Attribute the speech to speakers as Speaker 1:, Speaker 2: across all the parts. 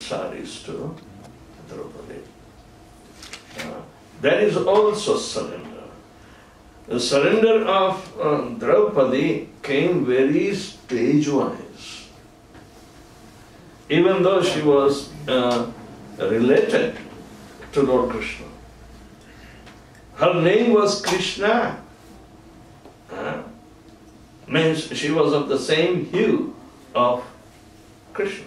Speaker 1: saris to Draupadi. That is also surrender. The surrender of Draupadi came very stage-wise. Even though she was related to Lord Krishna. Her name was Krishna. Means she was of the same hue of Krishna.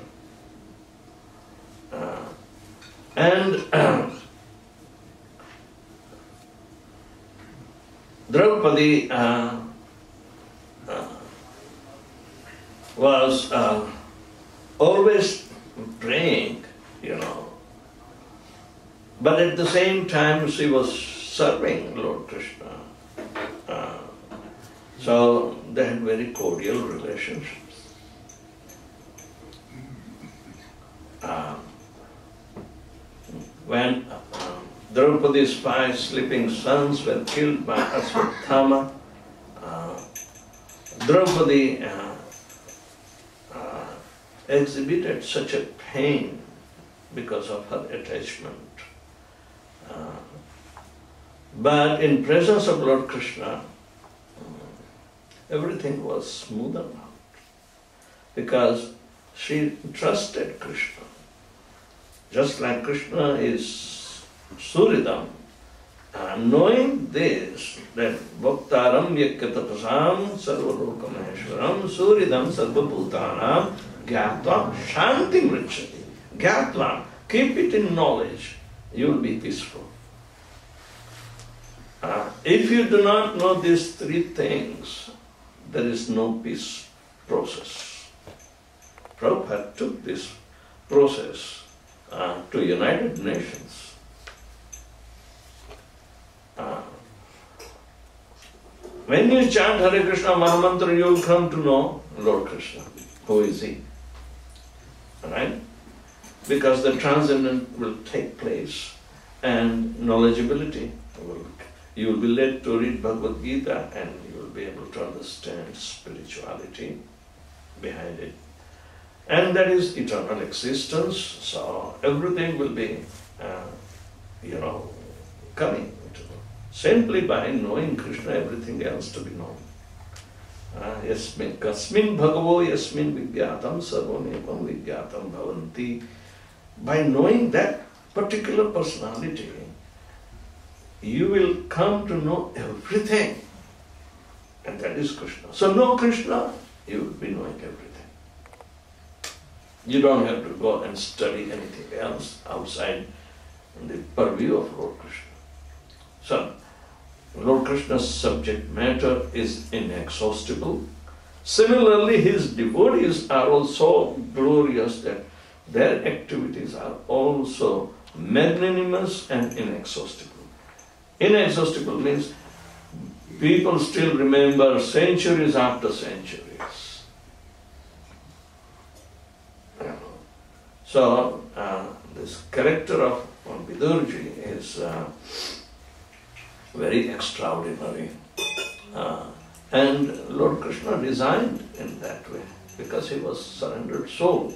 Speaker 1: And Draupadi was always praying, but at the same time she was serving Lord Krishna. So they had very cordial relationships. When Draupadi's 5 sleeping sons were killed by Ashwatthama, Draupadi exhibited such a pain because of her attachment. But in presence of Lord Krishna, everything was smoothed out because she trusted Krishna. Just like Krishna is Suridam, knowing this, that Bhaktaram Yakyatapasam Sarvalokamaheshwaram Suridam Sarvabhutanam Gyatvam Shanti Mrichati. Gyatvam, keep it in knowledge, you will be peaceful. If you do not know these 3 things, there is no peace process. Prabhupada took this process to United Nations. When you chant Hare Krishna Mahamantra, you will come to know Lord Krishna. Who is He? Right? Because the transcendent will take place and knowledgeability you will be led to read Bhagavad Gita and you will be able to understand spirituality behind it. And that is eternal existence, so everything will be, coming to simply by knowing Krishna, everything else to be known. Yasmin kasmin bhagavo yasmin vigyatam sarvamekam vigyatam bhavanti. By knowing that particular personality, you will come to know everything. And that is Krishna. So know Krishna, you will be knowing everything. You don't have to go and study anything else outside the purview of Lord Krishna. So, Lord Krishna's subject matter is inexhaustible. Similarly, his devotees are also glorious that their activities are also magnanimous and inexhaustible. Inexhaustible means people still remember centuries after centuries. So, this character of Vidurji is very extraordinary. And Lord Krishna designed in that way because he was surrendered soul,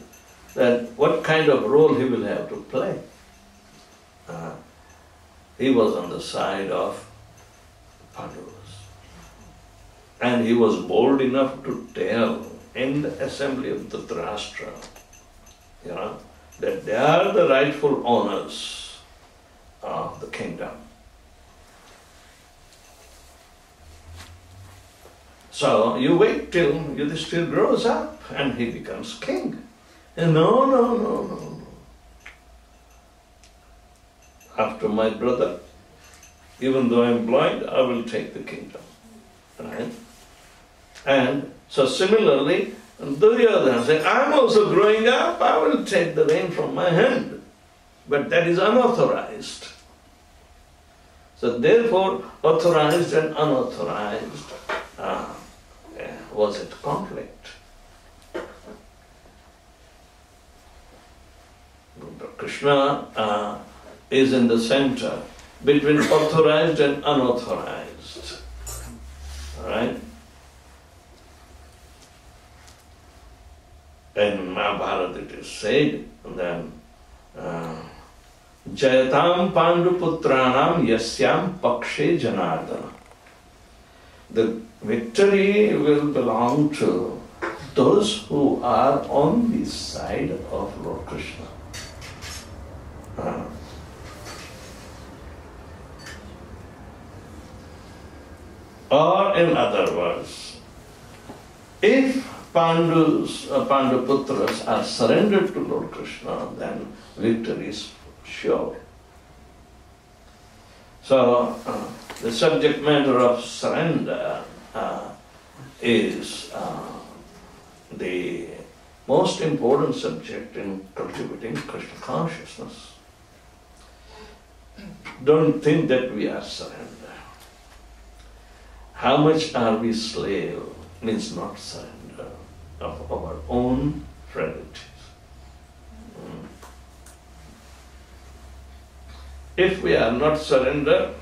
Speaker 1: that what kind of role he will have to play. He was on the side of Pandavas. And he was bold enough to tell in the assembly of Dhritarashtra, that they are the rightful owners of the kingdom. So you wait till Yudhishthira grows up and he becomes king. And no. After my brother, even though I am blind, I will take the kingdom. Right? And so similarly, Duryodhana said, I am also growing up, I will take the reign from my hand. But that is unauthorized. So therefore, authorized and unauthorized was at conflict. Krishna is in the center between authorized and unauthorized. Alright? In Mahabharata it is said that Jayatam Panduputranam Yasyam Pakshe Janardana. The victory will belong to those who are on the side of Lord Krishna. Or in other words, if Panduputras are surrendered to Lord Krishna, then victory is sure. So, the subject matter of surrender is the most important subject in cultivating Krishna consciousness. Don't think that we are surrender. How much are we slave means not surrender of our own frailties. If we are not surrender,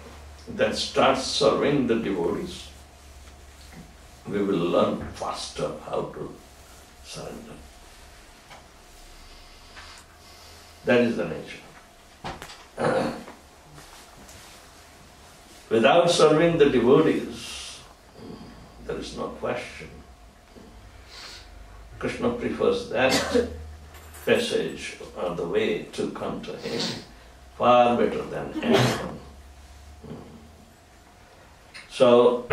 Speaker 1: then start serving the devotees. We will learn faster how to surrender. That is the nature. Without serving the devotees, there is no question. Krishna prefers that passage or the way to come to him far better than anyone. So,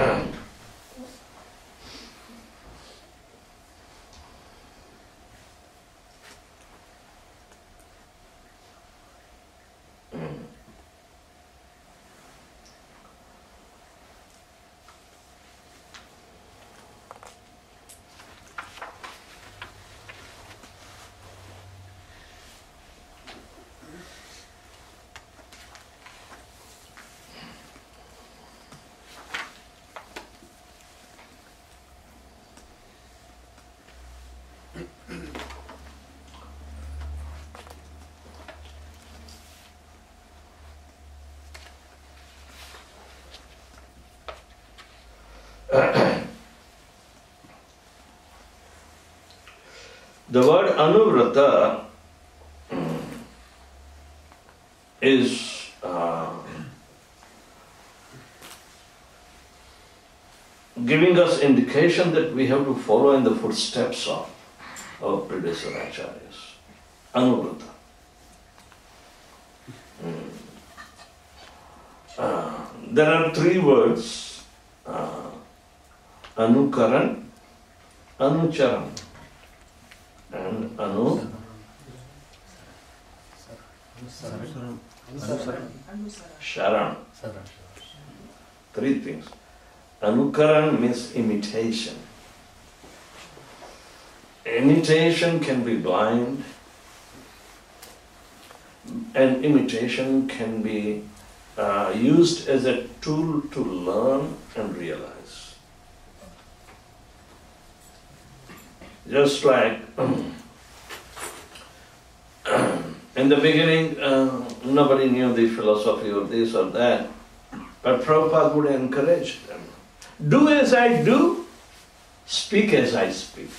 Speaker 1: the word anuvrata is giving us indication that we have to follow in the footsteps of our predecessor acharyas. Anuvrata. There are three words: anukaran, anucharan, and sharan. Three things. Anukaran means imitation. Imitation can be blind, and imitation can be used as a tool to learn and realize. Just like in the beginning, nobody knew the philosophy of this or that, but Prabhupada would encourage them. Do as I do, speak as I speak.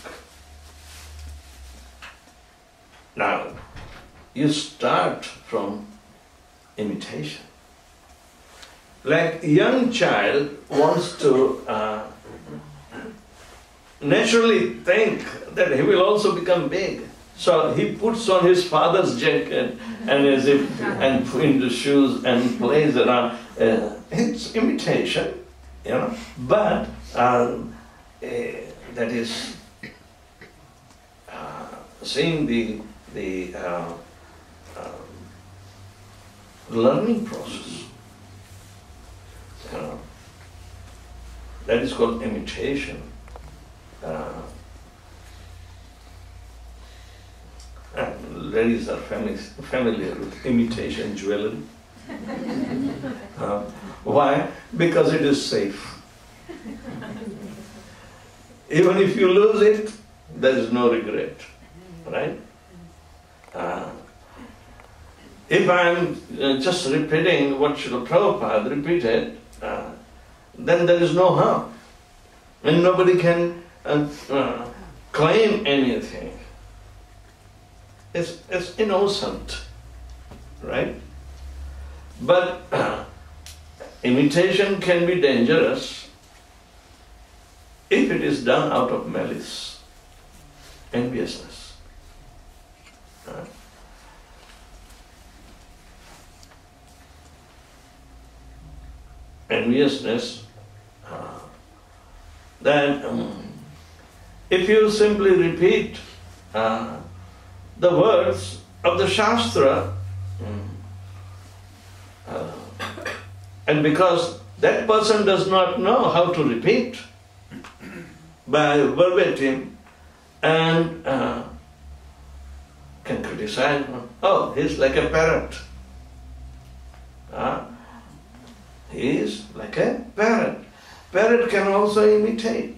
Speaker 1: Now, you start from imitation. Like a young child wants to naturally think that he will also become big. So he puts on his father's jacket and in the shoes and plays around. It's imitation, you know, but that is seeing the learning process. You know, that is called imitation. And ladies are familiar with imitation jewelry. Why? Because it is safe. Even if you lose it, there is no regret, right? If I am just repeating what Srila Prabhupada repeated, then there is no harm. And nobody can claim anything. It's innocent, right? But imitation can be dangerous if it is done out of malice, enviousness. Enviousness, then if you simply repeat the words of the Shastra, and because that person does not know how to repeat by verbatim and can criticize, oh, he's like a parrot. He is like a parrot. Parrot can also imitate,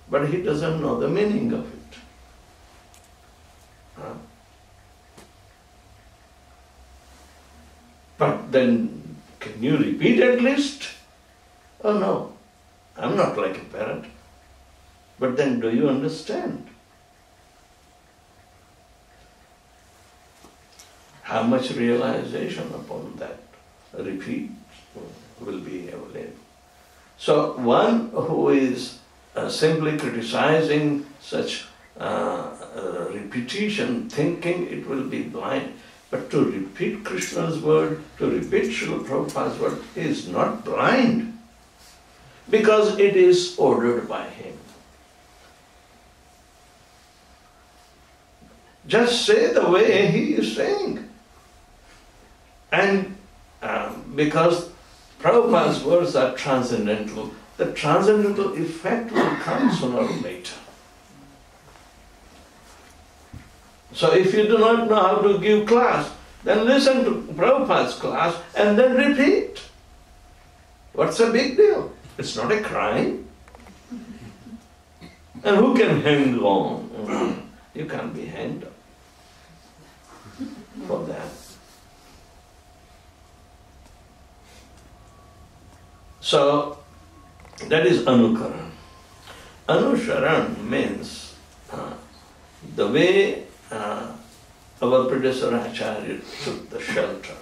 Speaker 1: but he doesn't know the meaning of it. But then, can you repeat at least? Oh no, I'm not like a parrot. But then do you understand? How much realization upon that repeat will be available. So one who is simply criticizing such repetition, thinking it will be blind, but to repeat Krishna's word, to repeat Srila Prabhupada's word, is not blind, because it is ordered by him. Just say the way he is saying. And because Prabhupada's words are transcendental, the transcendental effect will come sooner or later. So if you do not know how to give class, then listen to Prabhupada's class and then repeat. What's the big deal? It's not a crime. And who can hang on? You can't be hanged up for that. So, that is anukaran. Anusharan means the way our predecessor Acharya took the shelter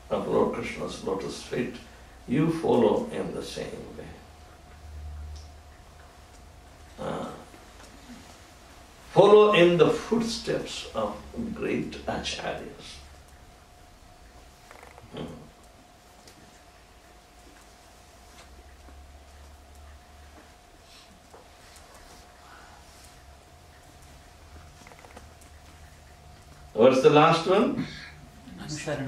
Speaker 1: of Lord Krishna's lotus feet, you follow in the same way. Follow in the footsteps of great Acharyas. What's the last one?
Speaker 2: Sharan.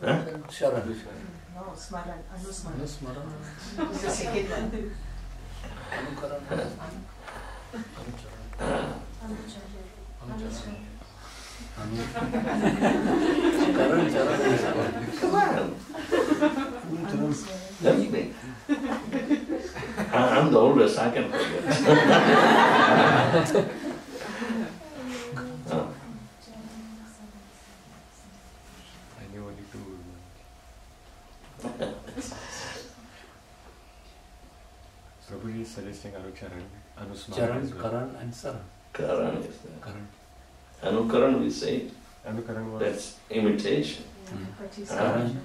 Speaker 1: Huh?
Speaker 2: Sharan.
Speaker 3: No, Smaran. Anusmaran. It's the second one.
Speaker 1: Come on. Help me. I'm the oldest, I can forget.
Speaker 4: I knew only two. Prabhuji is suggesting Anucharan, Anusmaran.
Speaker 2: Charan, Karan and Saran.
Speaker 1: Karan is there.
Speaker 2: Karan.
Speaker 1: Anukaran we say,
Speaker 4: Anukaran was...
Speaker 1: that's imitation.
Speaker 2: Karan.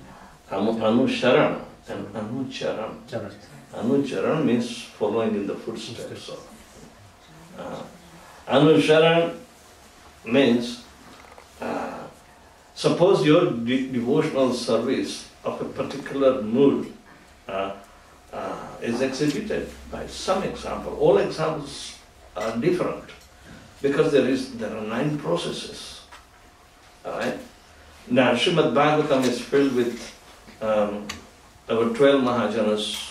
Speaker 1: Anusharan and Anucharan.
Speaker 2: Charan.
Speaker 1: Anucharan means following in the footsteps of. Anusharan means, suppose your devotional service of a particular mood is exhibited by some example. All examples are different because there are 9 processes. Alright? Now, Srimad Bhagavatam is filled with our 12 Mahajanas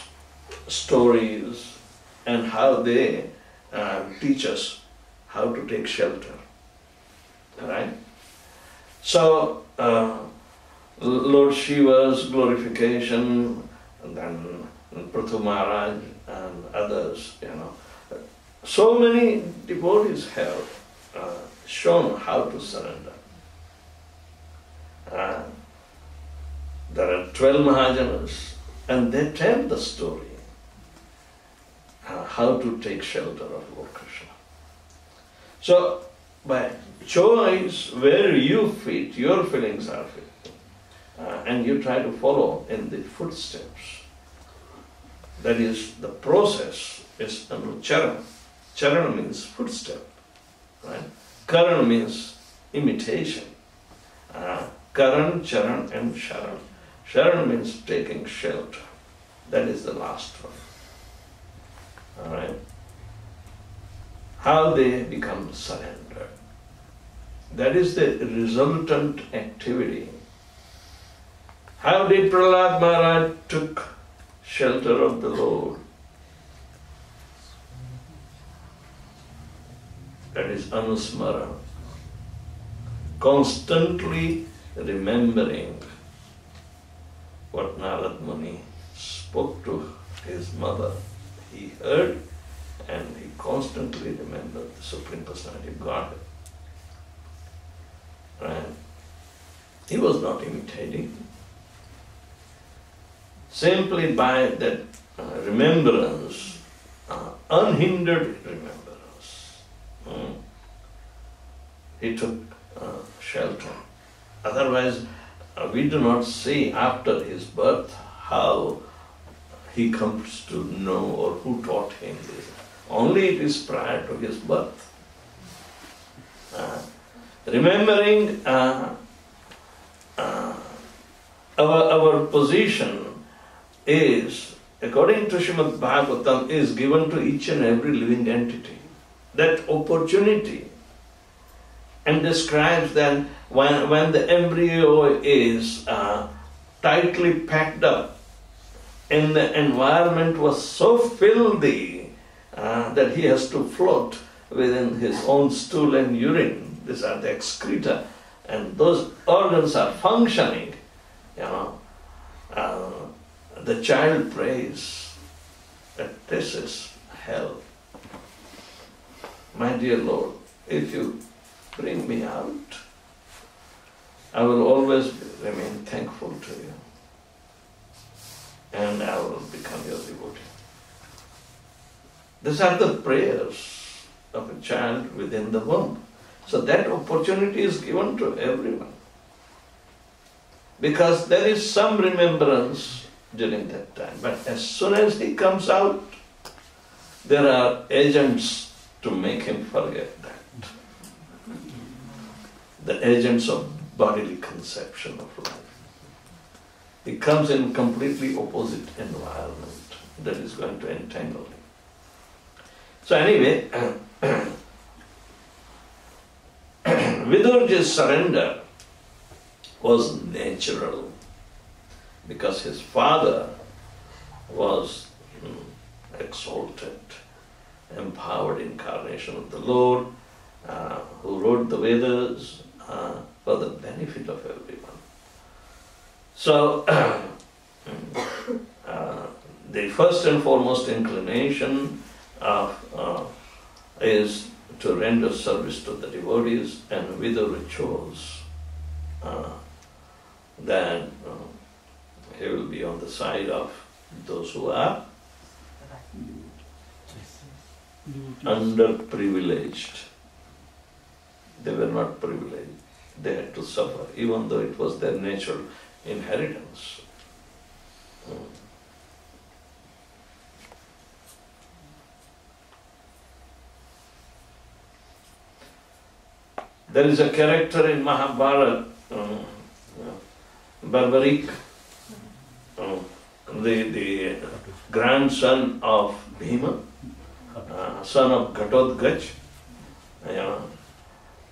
Speaker 1: stories and how they teach us how to take shelter. Alright? So, Lord Shiva's glorification, and then Prithu Maharaj and others, so many devotees have shown how to surrender. There are 12 Mahajanas, and they tell the story how to take shelter of Lord Krishna. So, by choice where you fit, your feelings are fit, and you try to follow in the footsteps. That is, the process is charan. Charan means footstep, right? Karan means imitation. Karan, charan and sharan. Sharan means taking shelter. That is the last one. All right? How they become surrendered. That is the resultant activity. How did Prahlad Maharaj took shelter of the Lord? That is anusmara. Constantly remembering what Narad Muni spoke to his mother. He heard and he constantly remembered the Supreme Personality of Godhead. Right? He was not imitating. Simply by that remembrance, unhindered remembrance, he took shelter. Otherwise, we do not see after his birth how he comes to know or who taught him this. Only it is prior to his birth. Remembering our position is, according to Srimad Bhagavatam, is given to each and every living entity. That opportunity, and describes that when the embryo is tightly packed up and the environment was so filthy that he has to float within his own stool and urine. These are the excreta, and those organs are functioning. The child prays that this is hell. My dear Lord, if you bring me out, I will always remain thankful to you, and I will become your devotee. These are the prayers of a child within the womb. So that opportunity is given to everyone, because there is some remembrance during that time. But as soon as he comes out, there are agents to make him forget that. The agents of bodily conception of life. He comes in completely opposite environment that is going to entangle him. So anyway, Vidurji's surrender was natural because his father was exalted, empowered incarnation of the Lord, who wrote the Vedas for the benefit of everyone. So, the first and foremost inclination is to render service to the devotees, and Vidura chose that he will be on the side of those who are underprivileged. They were not privileged. They had to suffer, even though it was their natural inheritance. There is a character in Mahabharata, Barbarik, the grandson of Bhima, son of Ghatotkacha.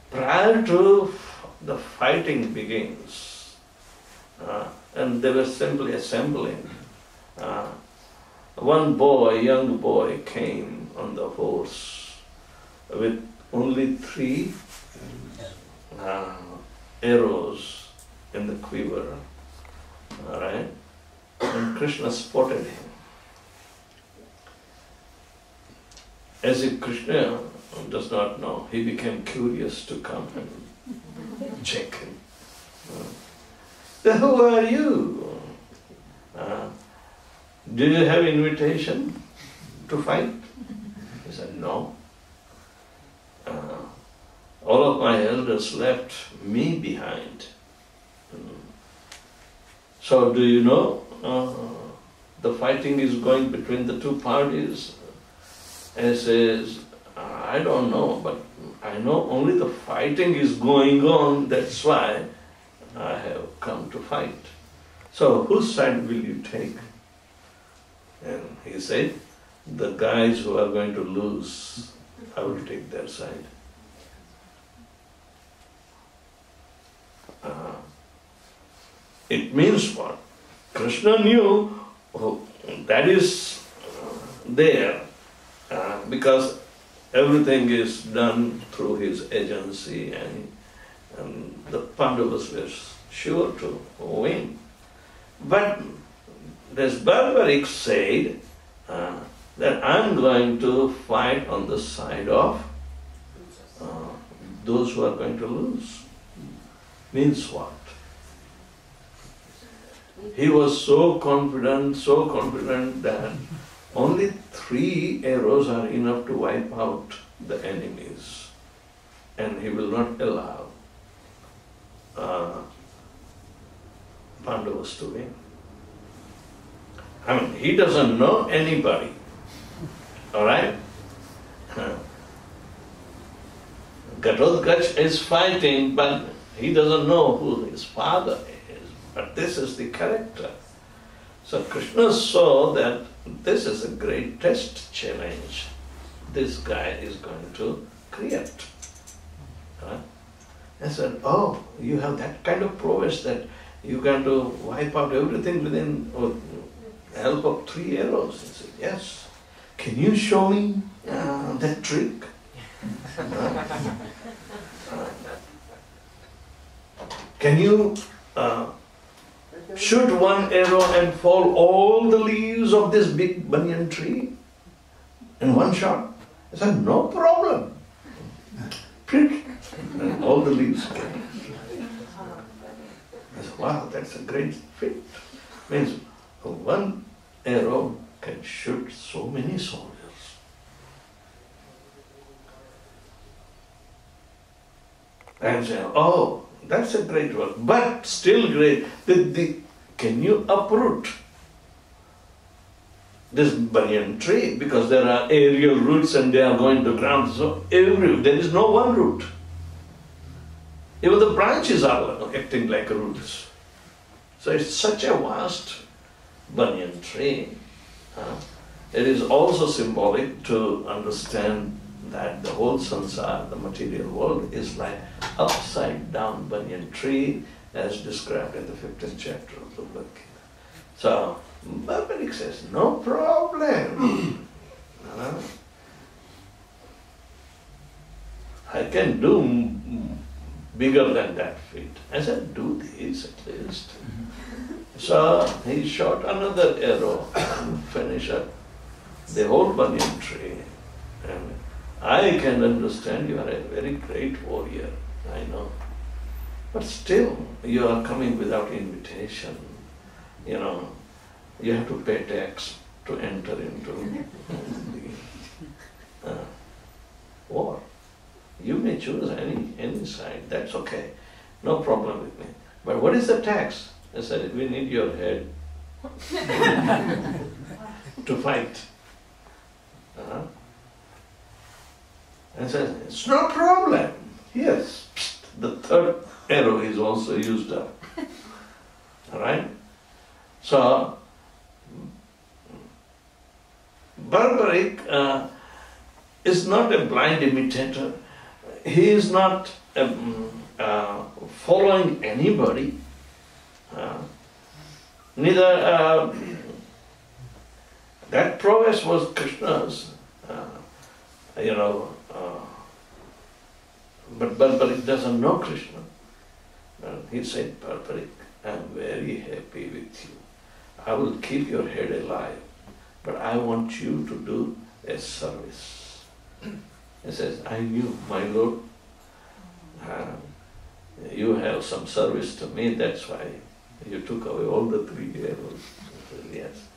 Speaker 1: Prior to the fighting begins, and they were simply assembling, one boy, young boy, came on the horse with only 3 arrows in the quiver, all right? And Krishna spotted him. As if Krishna does not know, he became curious to come and check him. Then who are you? Do you have invitation to fight? He said, no. all of my elders left me behind. So do you know the fighting is going between the two parties? And he says, I don't know, but I know only the fighting is going on, that's why I have come to fight. So whose side will you take? And he said, the guys who are going to lose, I will take their side. It means what? Krishna knew that is there because everything is done through his agency, and the Pandavas were sure to win. But this barbaric said that I'm going to fight on the side of those who are going to lose. Means what? He was so confident that only 3 arrows are enough to wipe out the enemies, and he will not allow Pandavas to win. I mean, he doesn't know anybody, all right? Ghatotkacha is fighting, but he doesn't know who his father is. But this is the character. So Krishna saw that this is a great test challenge this guy is going to create. And said, oh, you have that kind of prowess that you can to wipe out everything within the help of 3 arrows. He said, yes. Can you show me that trick? Can you shoot 1 arrow and fall all the leaves of this big banyan tree in 1 shot? I said, no problem. Prick. And all the leaves came. I said, wow, that's a great fit. Means 1 arrow can shoot so many soldiers. And say, oh, that's a great work, but still great. Can you uproot this banyan tree? Because there are aerial roots and they are going to ground. So there is no one root. Even the branches are acting like roots. So it's such a vast banyan tree. It is also symbolic to understand that the whole sansar, the material world, is like upside down banyan tree as described in the 15th chapter of the book. So Barbaric says, no problem. I can do bigger than that feat. I said, do this at least. So he shot another arrow and finished up the whole banyan tree. And I can understand you are a very great warrior, I know. But still, you are coming without invitation. You know, you have to pay tax to enter into the war. You may choose any side, that's okay. No problem with me. But what is the tax? I said, we need your head to fight. And I said, it's no problem. Yes, the 3rd arrow is also used up. All right? So, Barbaric is not a blind imitator. He is not following anybody. Neither that prowess was Krishna's, but Barbaric doesn't know Krishna. He said, Barbaric, I am very happy with you. I will keep your head alive, but I want you to do a service. He says, I knew, my Lord, you have some service to me, that's why you took away all the 3 arrows. Yes.